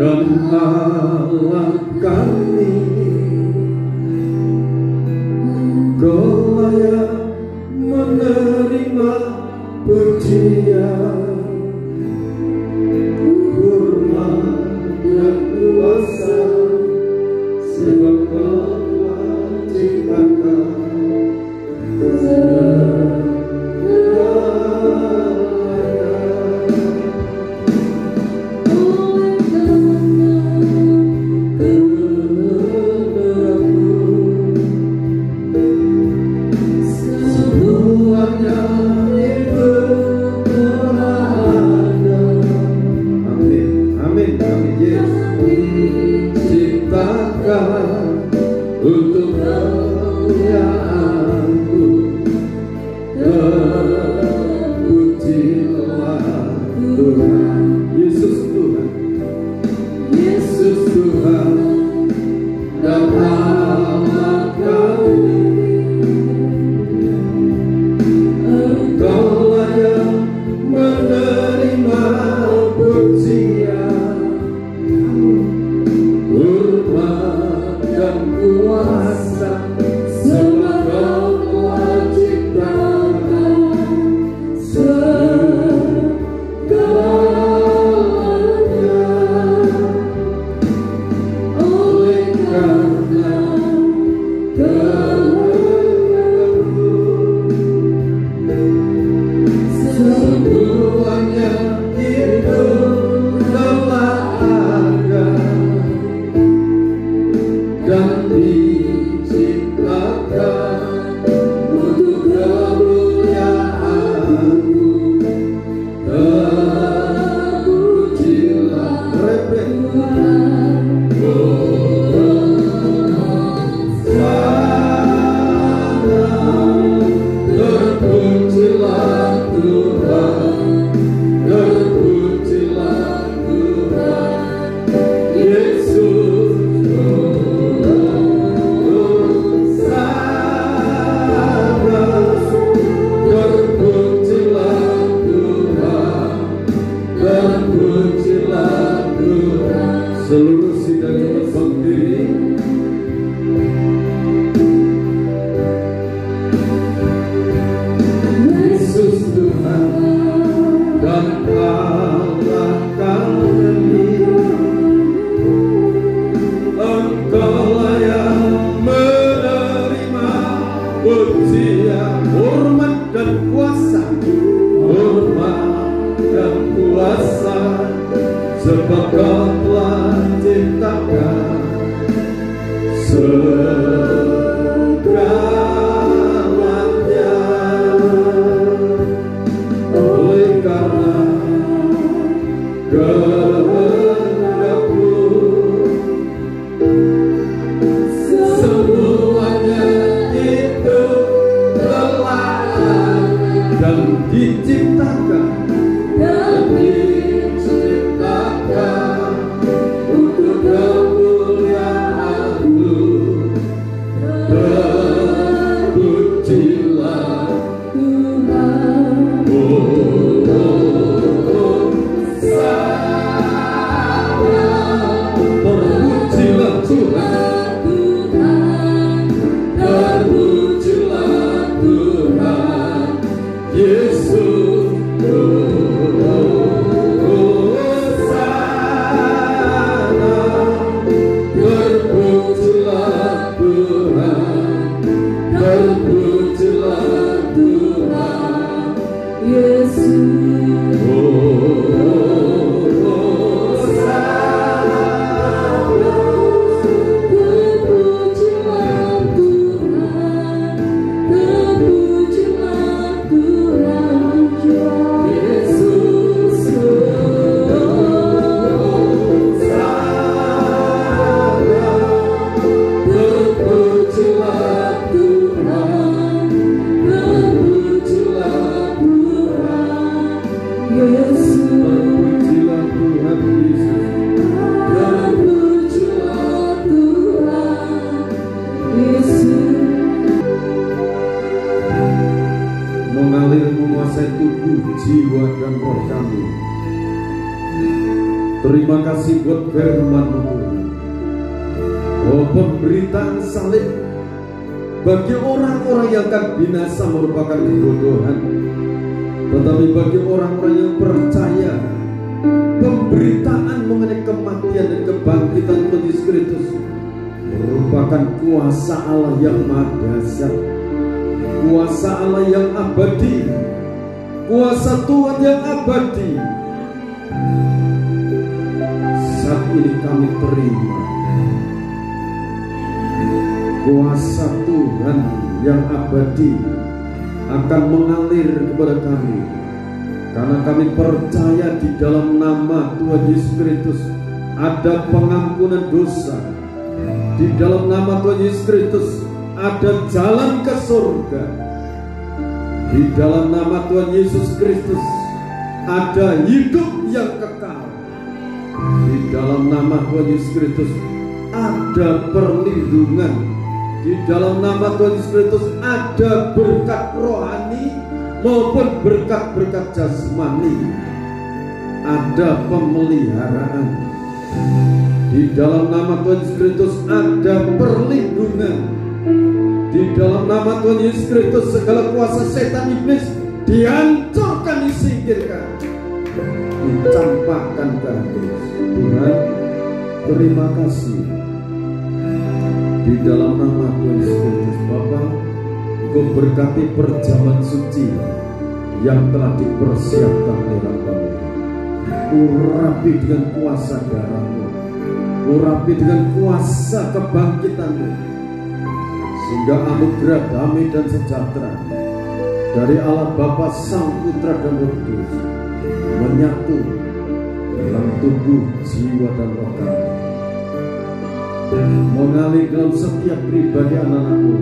Allah kami, Kau layak menerima pujian, hormat dan kuasa, sebab Kau telah ciptakan untuk kemuliaan-Mu. Terpujilah Tuhan. Yesus Tuhan, Yesus Tuhan dan Allah kami. Engkau layak menerima pujian, hormat dan kuasa, sebab Kau telah ciptakan segalanya. Oleh karena kehendak-Mu, semuanya itu telah ada dan diciptakan untuk kemuliaan-Mu. Terpujilah Tuhan, terpujilah Tuhan, terpujilah Tuhan. Yesus seluruh sidang jemaat berdiri. Yesus Tuhan dan Allah kami, Engkau layak menerima pujian, hormat dan kuasa, hormat dan kuasa, sebab Kau telah ciptakan segalanya. Oleh karena kehendak-Mu, semuanya itu telah dan diciptakan kami. Terima kasih buat firman-Mu Tuhan. Oh, pemberitaan salib bagi orang-orang yang akan binasa merupakan kebodohan, tetapi bagi orang-orang yang percaya, pemberitaan mengenai kematian dan kebangkitan Tuhan Yesus Kristus merupakan kuasa Allah yang maha dahsyat, kuasa Allah yang abadi, kuasa Tuhan yang abadi. Saat ini kami terima kuasa Tuhan yang abadi akan mengalir kepada kami, karena kami percaya di dalam nama Tuhan Yesus Kristus ada pengampunan dosa. Di dalam nama Tuhan Yesus Kristus ada jalan ke surga. Di dalam nama Tuhan Yesus Kristus ada hidup yang kekal. Di dalam nama Tuhan Yesus Kristus ada perlindungan. Di dalam nama Tuhan Yesus Kristus ada berkat rohani maupun berkat-berkat jasmani. Ada pemeliharaan. Di dalam nama Tuhan Yesus Kristus ada perlindungan. Di dalam nama Tuhan Yesus Kristus segala kuasa setan iblis dihancurkan, disingkirkan, dicampakkan ke habis. Tuhan, terima kasih. Di dalam nama Tuhan Yesus Kristus, Bapa, Engkau berkati perjamuan suci yang telah dipersiapkan oleh Bapa-Mu. Urapi dengan kuasa darah-Mu, urapi dengan kuasa kebangkitan-Mu, sehingga anugerah damai dan sejahtera dari Allah Bapa, Sang Putra dan Roh Kudus menyatu dalam tubuh, jiwa dan roh kami, mengalir dalam setiap pribadi anak-anak-Mu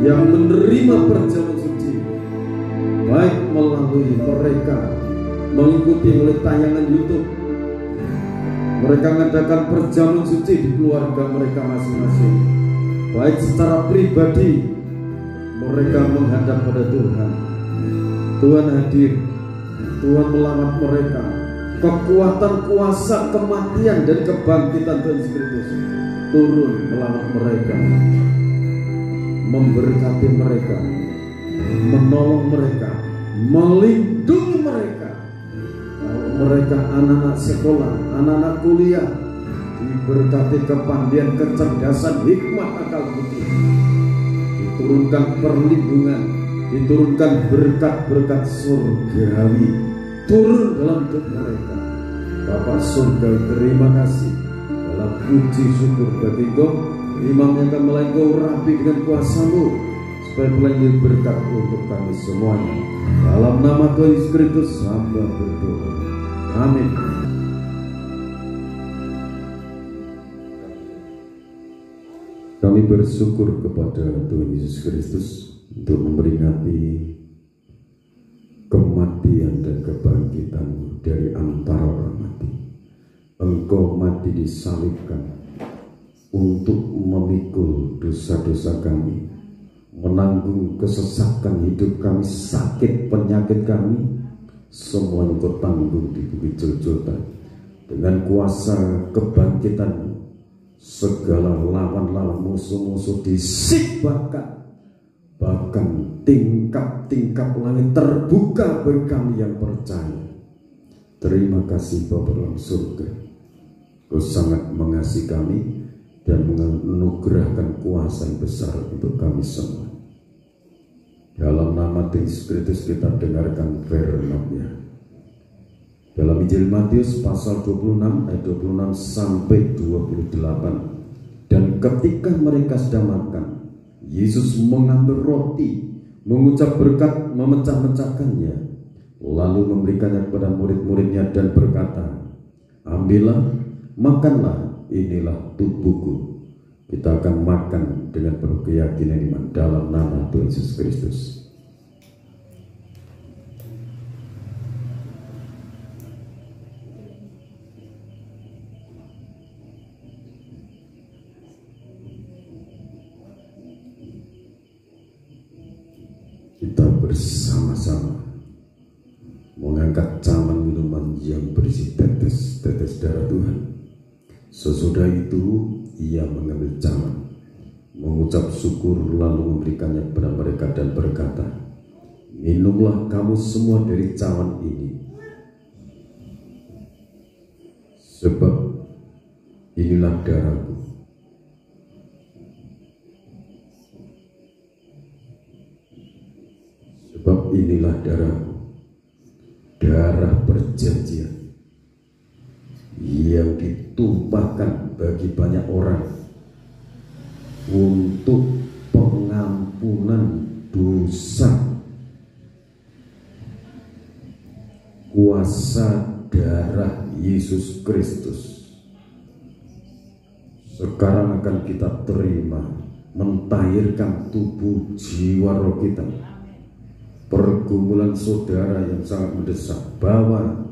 yang menerima perjamuan suci, baik melalui mereka mengikuti oleh tayangan YouTube, mereka mengadakan perjamuan suci di keluarga mereka masing-masing, baik secara pribadi mereka menghadap pada Tuhan. Tuhan hadir, Tuhan melamat mereka. Kekuatan kuasa kematian dan kebangkitan Tuhan Yesus Kristus turun melamat mereka, memberkati mereka, menolong mereka, melindungi mereka. Kalau mereka anak-anak sekolah, anak-anak kuliah, diberkati kepandian, kecerdasan, hikmat, akal budi, diturunkan perlindungan, diturunkan berkat-berkat surgawi turun dalam hidup mereka. Bapak surgawi, terima kasih. Dalam puji syukur bagi Engkau, imam yang akan mulai Engkau rapi dengan kuasa-Mu, supaya melayani berkat untuk kami semuanya. Dalam nama Tuhan Yesus Kristus hamba berdoa, amin. Kami bersyukur kepada Tuhan Yesus Kristus untuk memperingati kematian dan kebangkitan dari antara orang mati. Engkau mati disalibkan untuk memikul dosa-dosa kami, menanggung kesesakan hidup kami, sakit penyakit kami, semua Engkau tanggung di bukit Golgota. Dengan kuasa kebangkitan-Mu, segala lawan-lawan, musuh-musuh disikbakan, bahkan tingkap-tingkap langit terbuka bagi kami yang percaya. Terima kasih Bapa dalam surga, Kau sangat mengasihi kami dan menganugerahkan kuasa yang besar untuk kami semua. Dalam nama Yesus Kristus kita dengarkan firman-Nya. Dalam Injil Matius pasal 26 ayat 26 sampai 28. Dan ketika mereka sedang makan, Yesus mengambil roti, mengucap berkat, memecah-mecahkannya, lalu memberikannya kepada murid-muridnya dan berkata, ambillah, makanlah, inilah tubuhku. Kita akan makan dengan penuh keyakinan iman dalam nama Tuhan Yesus Kristus. Kita bersama-sama mengangkat caman Sesudah itu ia mengambil cawan, mengucap syukur, lalu memberikannya kepada mereka dan berkata, "Minumlah kamu semua dari cawan ini, sebab inilah darahku." Sebab inilah darahku, darah perjanjian yang ditumpahkan bagi banyak orang untuk pengampunan dosa. Kuasa darah Yesus Kristus sekarang akan kita terima, mentahirkan tubuh, jiwa, roh kita. Pergumulan saudara yang sangat mendesak, bawa,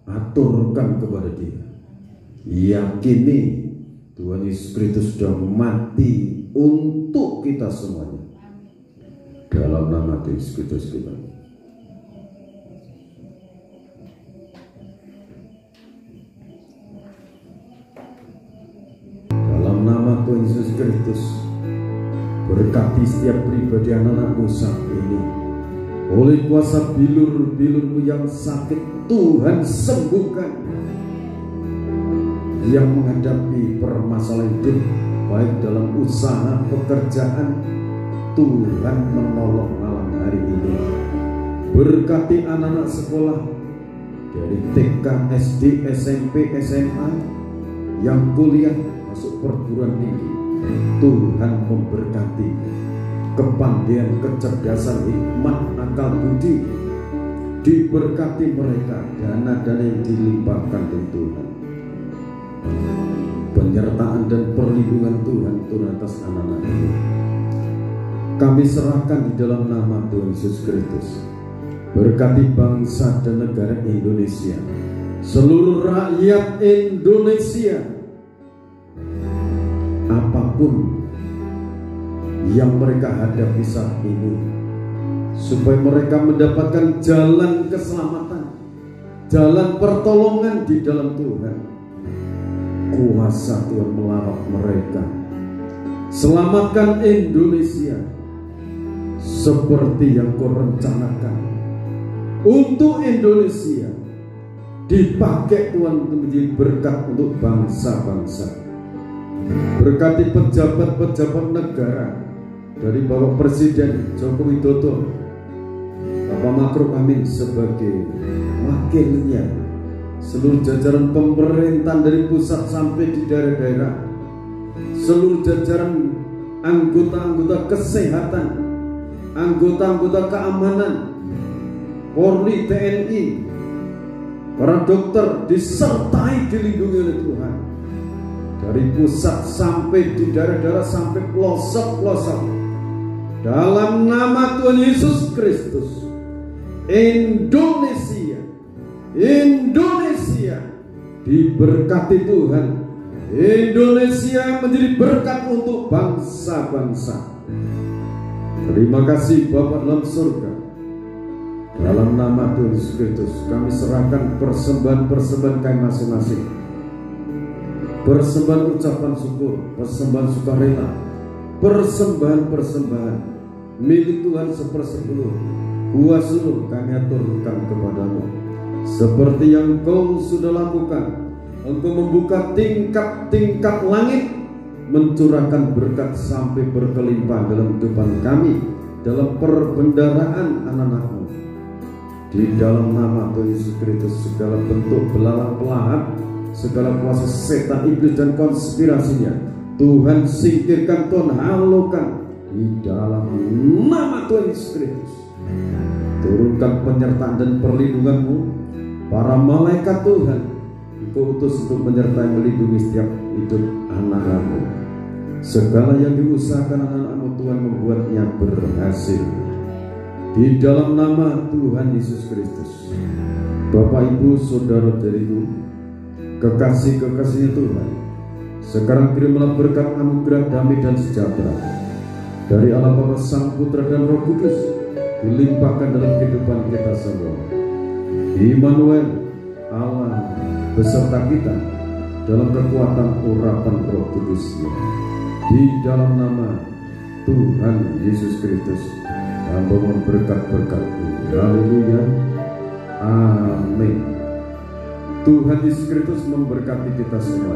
aturkan kepada Dia. Yakini Tuhan Yesus Kristus sudah mati untuk kita semuanya. Dalam nama Tuhan Yesus Kristus kita. Dalam nama Tuhan Yesus Kristus, berkati setiap pribadi anak-anakmu saat ini. Oleh kuasa bilur-bilurmu yang sakit, Tuhan sembuhkan. Yang menghadapi permasalahan hidup, baik dalam usaha, pekerjaan, Tuhan menolong malam hari ini. Berkati anak-anak sekolah dari TK, SD, SMP, SMA, yang kuliah masuk perguruan tinggi, Tuhan memberkati kepandaian, kecerdasan, hikmat, akal budi, diberkati mereka, dana-dana yang dilimpahkan dari Tuhan. Penyertaan dan perlindungan Tuhan turun atas anak-anak ini. Kami serahkan di dalam nama Tuhan Yesus Kristus. Berkati bangsa dan negara Indonesia, seluruh rakyat Indonesia, apapun yang mereka hadapi saat ini, supaya mereka mendapatkan jalan keselamatan, jalan pertolongan di dalam Tuhan. Kuasa Tuhan melawat mereka. Selamatkan Indonesia seperti yang Kau rencanakan untuk Indonesia. Dipakai Tuhan untuk menjadi berkat untuk bangsa-bangsa. Berkati pejabat-pejabat negara, dari Bapak Presiden Joko Widodo, Bapak Makruf Amin sebagai wakilnya, seluruh jajaran pemerintahan dari pusat sampai di daerah-daerah, seluruh jajaran anggota-anggota kesehatan, anggota-anggota keamanan, Polri, TNI, para dokter disertai, dilindungi oleh Tuhan. Dari pusat sampai di daerah-daerah sampai pelosok-pelosok. Dalam nama Tuhan Yesus Kristus, Indonesia diberkati Tuhan. Indonesia menjadi berkat untuk bangsa-bangsa. Terima kasih Bapa dalam surga. Dalam nama Tuhan Yesus Kristus, kami serahkan persembahan-persembahan kami masing-masing. Persembahan ucapan syukur, persembahan sukarela, persembahan milik Tuhan 1/10. Kuasa kami aturkan kepadamu, seperti yang Kau sudah lakukan. Engkau membuka tingkat-tingkat langit, mencurahkan berkat sampai berkelimpahan dalam kehidupan kami, dalam perbendaharaan anak-anak-Mu. Di dalam nama Tuhan Yesus Kristus, segala bentuk belalang pelahan, segala kuasa setan, iblis dan konspirasinya, Tuhan singkirkan, Tuhan halukan di dalam nama Tuhan Yesus Kristus. Turunkan penyertaan dan perlindungan-Mu. Para malaikat Tuhan Engkau utus untuk menyertai, melindungi setiap hidup anak-anak-Mu. Segala yang diusahakan anak-anak-Mu, Tuhan membuatnya berhasil. Di dalam nama Tuhan Yesus Kristus. Bapak, Ibu, saudara-saudariku, kekasih-kekasihnya Tuhan, sekarang kirimlah berkat, anugerah, damai dan sejahtera dari Allah Bapa, Sang Putra dan Roh Kudus dilimpahkan dalam kehidupan kita semua. Immanuel, Allah beserta kita, dalam kekuatan urapan Roh Kudus-Nya. Di dalam nama Tuhan Yesus Kristus, hamba mohon berkat-berkat ini. Haleluya. Amin. Tuhan Yesus Kristus memberkati kita semua.